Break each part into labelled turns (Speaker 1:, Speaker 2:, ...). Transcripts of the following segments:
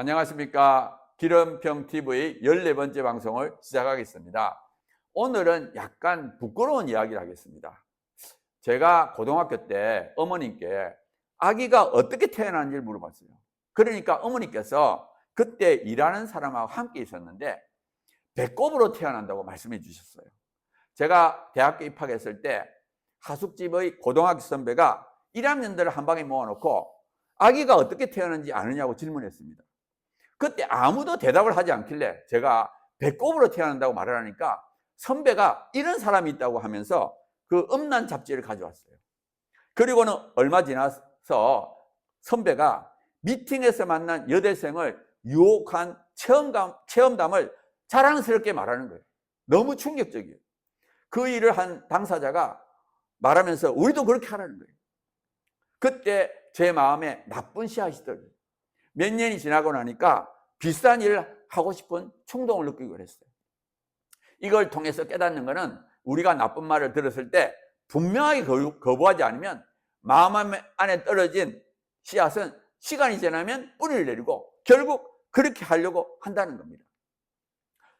Speaker 1: 안녕하십니까. 기름평TV 14번째 방송을 시작하겠습니다. 오늘은 약간 부끄러운 이야기를 하겠습니다. 제가 고등학교 때 어머님께 아기가 어떻게 태어났는지를 물어봤어요. 그러니까 어머니께서 그때 일하는 사람하고 함께 있었는데 배꼽으로 태어난다고 말씀해 주셨어요. 제가 대학교 입학했을 때 하숙집의 고등학교 선배가 1학년들을 한 방에 모아놓고 아기가 어떻게 태어났는지 아느냐고 질문했습니다. 그때 아무도 대답을 하지 않길래 제가 배꼽으로 태어난다고 말을 하니까 선배가 이런 사람이 있다고 하면서 그 음란 잡지를 가져왔어요. 그리고는 얼마 지나서 선배가 미팅에서 만난 여대생을 유혹한 체험담을 자랑스럽게 말하는 거예요. 너무 충격적이에요. 그 일을 한 당사자가 말하면서 우리도 그렇게 하라는 거예요. 그때 제 마음에 나쁜 씨앗이 들어요. 몇 년이 지나고 나니까 비슷한 일을 하고 싶은 충동을 느끼고 그랬어요. 이걸 통해서 깨닫는 것은 우리가 나쁜 말을 들었을 때 분명하게 거부하지 않으면 마음 안에 떨어진 씨앗은 시간이 지나면 뿌리를 내리고 결국 그렇게 하려고 한다는 겁니다.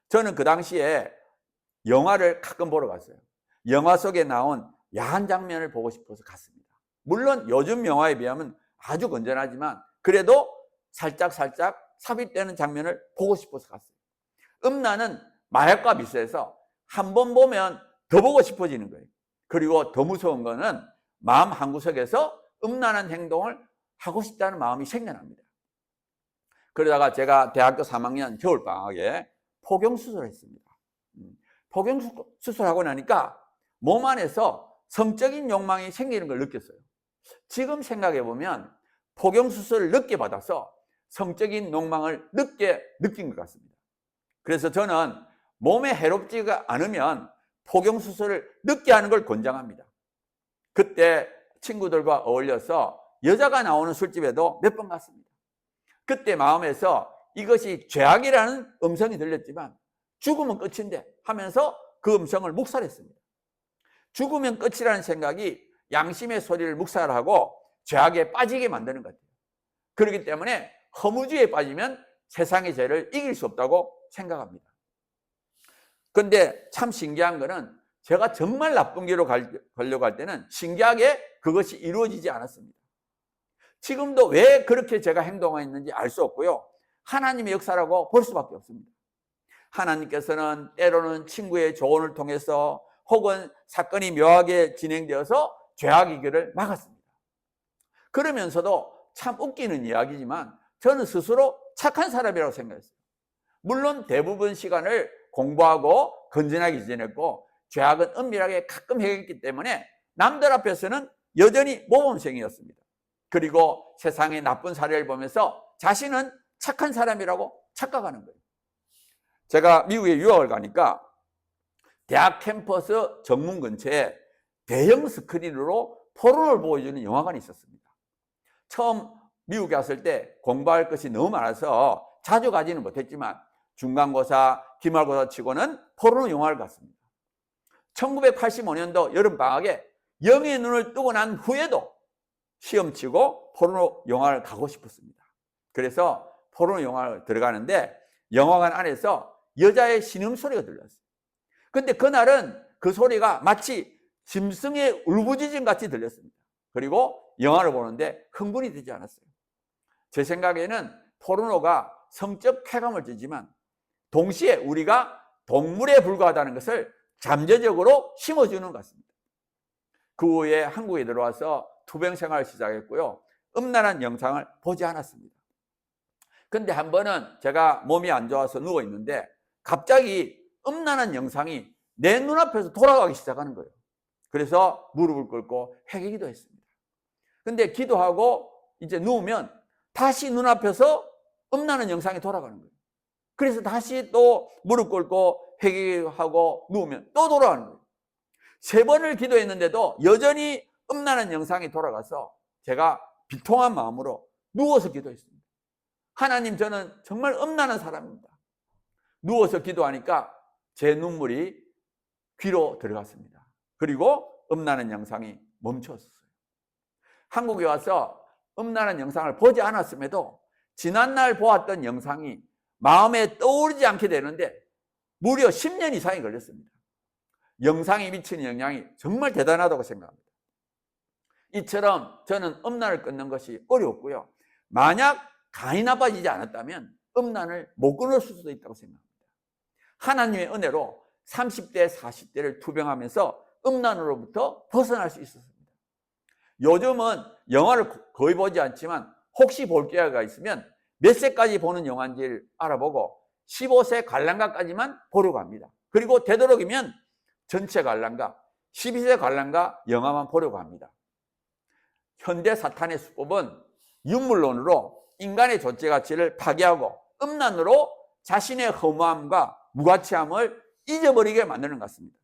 Speaker 1: 저는 그 당시에 영화를 가끔 보러 갔어요. 영화 속에 나온 야한 장면을 보고 싶어서 갔습니다. 물론 요즘 영화에 비하면 아주 건전하지만 그래도 살짝 삽입되는 장면을 보고 싶어서 갔어요. 음란은 마약과 비슷해서 한 번 보면 더 보고 싶어지는 거예요. 그리고 더 무서운 거는 마음 한구석에서 음란한 행동을 하고 싶다는 마음이 생겨납니다. 그러다가 제가 대학교 3학년 겨울방학에 포경수술을 했습니다. 포경수술하고 나니까 몸 안에서 성적인 욕망이 생기는 걸 느꼈어요. 지금 생각해보면 포경수술을 늦게 받아서 성적인 욕망을 늦게 느낀 것 같습니다. 그래서 저는 몸에 해롭지가 않으면 포경수술을 늦게 하는 걸 권장합니다. 그때 친구들과 어울려서 여자가 나오는 술집에도 몇 번 갔습니다. 그때 마음에서 이것이 죄악이라는 음성이 들렸지만 죽으면 끝인데 하면서 그 음성을 묵살했습니다. 죽으면 끝이라는 생각이 양심의 소리를 묵살하고 죄악에 빠지게 만드는 것 같아요. 그렇기 때문에 허무주의에 빠지면 세상의 죄를 이길 수 없다고 생각합니다. 그런데 참 신기한 거는 제가 정말 나쁜 길로 가려고 할 때는 신기하게 그것이 이루어지지 않았습니다. 지금도 왜 그렇게 제가 행동했는지 알 수 없고요. 하나님의 역사라고 볼 수밖에 없습니다. 하나님께서는 때로는 친구의 조언을 통해서 혹은 사건이 묘하게 진행되어서 죄악의 길을 막았습니다. 그러면서도 참 웃기는 이야기지만 저는 스스로 착한 사람이라고 생각했어요. 물론 대부분 시간을 공부하고 건전하게 지냈고 죄악은 은밀하게 가끔 행했기 때문에 남들 앞에서는 여전히 모범생이었습니다. 그리고 세상의 나쁜 사례를 보면서 자신은 착한 사람이라고 착각하는 거예요. 제가 미국에 유학을 가니까 대학 캠퍼스 정문 근처에 대형 스크린으로 포르노를 보여주는 영화관이 있었습니다. 처음 미국에 왔을 때 공부할 것이 너무 많아서 자주 가지는 못했지만 중간고사, 기말고사 치고는 포르노 영화를 갔습니다. 1985년도 여름방학에 영의 눈을 뜨고 난 후에도 시험 치고 포르노 영화를 가고 싶었습니다. 그래서 포르노 영화를 들어가는데 영화관 안에서 여자의 신음소리가 들렸어요. 근데 그날은 그 소리가 마치 짐승의 울부짖음 같이 들렸습니다. 그리고 영화를 보는데 흥분이 되지 않았어요. 제 생각에는 포르노가 성적 쾌감을 주지만 동시에 우리가 동물에 불과하다는 것을 잠재적으로 심어주는 것 같습니다. 그 후에 한국에 들어와서 투병 생활을 시작했고요. 음란한 영상을 보지 않았습니다. 근데 한 번은 제가 몸이 안 좋아서 누워 있는데 갑자기 음란한 영상이 내 눈앞에서 돌아가기 시작하는 거예요. 그래서 무릎을 꿇고 회개기도 했습니다. 근데 기도하고 이제 누우면 다시 눈앞에서 음란한 영상이 돌아가는 거예요. 그래서 다시 또 무릎 꿇고 회개하고 누우면 또 돌아가는 거예요. 3번을 기도했는데도 여전히 음란한 영상이 돌아가서 제가 비통한 마음으로 누워서 기도했습니다. 하나님, 저는 정말 음란한 사람입니다. 누워서 기도하니까 제 눈물이 귀로 들어갔습니다. 그리고 음란한 영상이 멈췄어요. 한국에 와서 음란한 영상을 보지 않았음에도 지난날 보았던 영상이 마음에 떠오르지 않게 되는데 무려 10년 이상이 걸렸습니다. 영상이 미치는 영향이 정말 대단하다고 생각합니다. 이처럼 저는 음란을 끊는 것이 어렵고요. 만약 간이 나빠지지 않았다면 음란을 못 끊을 수도 있다고 생각합니다. 하나님의 은혜로 30대, 40대를 투병하면서 음란으로부터 벗어날 수 있었습니다. 요즘은 영화를 거의 보지 않지만 혹시 볼 기회가 있으면 몇 세까지 보는 영화인지를 알아보고 15세 관람가까지만 보려고 합니다. 그리고 되도록이면 전체 관람가, 12세 관람가 영화만 보려고 합니다. 현대 사탄의 수법은 윤물론으로 인간의 존재 가치를 파괴하고 음란으로 자신의 허무함과 무가치함을 잊어버리게 만드는 것 같습니다.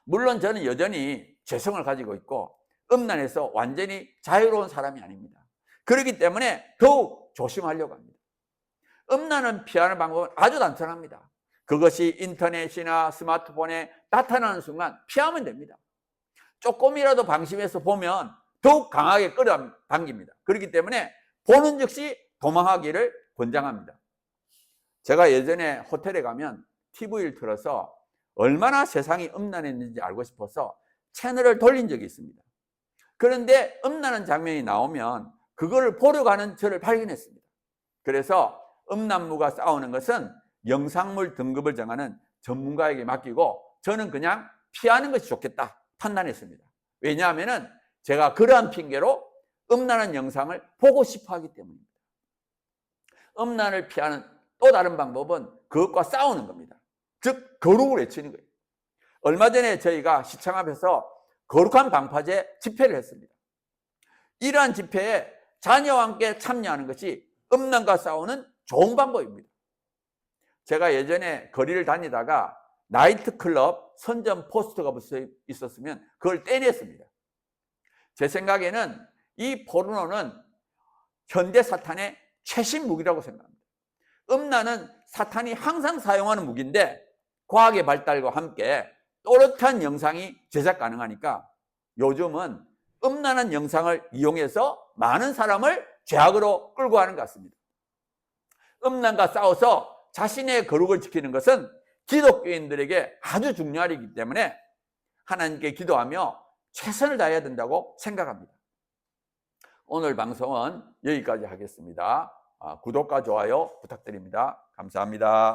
Speaker 1: 물론 저는 여전히 죄성을 가지고 있고 음란에서 완전히 자유로운 사람이 아닙니다. 그렇기 때문에 더욱 조심하려고 합니다. 음란을 피하는 방법은 아주 단순합니다. 그것이 인터넷이나 스마트폰에 나타나는 순간 피하면 됩니다. 조금이라도 방심해서 보면 더욱 강하게 끌어당깁니다. 그렇기 때문에 보는 즉시 도망하기를 권장합니다. 제가 예전에 호텔에 가면 TV를 틀어서 얼마나 세상이 음란했는지 알고 싶어서 채널을 돌린 적이 있습니다. 그런데 음란한 장면이 나오면 그거를 보려고 하는 저를 발견했습니다. 그래서 음란물과 싸우는 것은 영상물 등급을 정하는 전문가에게 맡기고 저는 그냥 피하는 것이 좋겠다 판단했습니다. 왜냐하면 제가 그러한 핑계로 음란한 영상을 보고 싶어 하기 때문입니다. 음란을 피하는 또 다른 방법은 그것과 싸우는 겁니다. 즉 거룩을 외치는 거예요. 얼마 전에 저희가 시청 앞에서 거룩한 방파제 집회를 했습니다. 이러한 집회에 자녀와 함께 참여하는 것이 음란과 싸우는 좋은 방법입니다. 제가 예전에 거리를 다니다가 나이트클럽 선전 포스터가 붙어 있었으면 그걸 떼냈습니다. 제 생각에는 이 포르노는 현대 사탄의 최신 무기라고 생각합니다. 음란은 사탄이 항상 사용하는 무기인데 과학의 발달과 함께 또렷한 영상이 제작 가능하니까 요즘은 음란한 영상을 이용해서 많은 사람을 죄악으로 끌고 가는 것 같습니다. 음란과 싸워서 자신의 거룩을 지키는 것은 기독교인들에게 아주 중요한 일이기 때문에 하나님께 기도하며 최선을 다해야 된다고 생각합니다. 오늘 방송은 여기까지 하겠습니다. 구독과 좋아요 부탁드립니다. 감사합니다.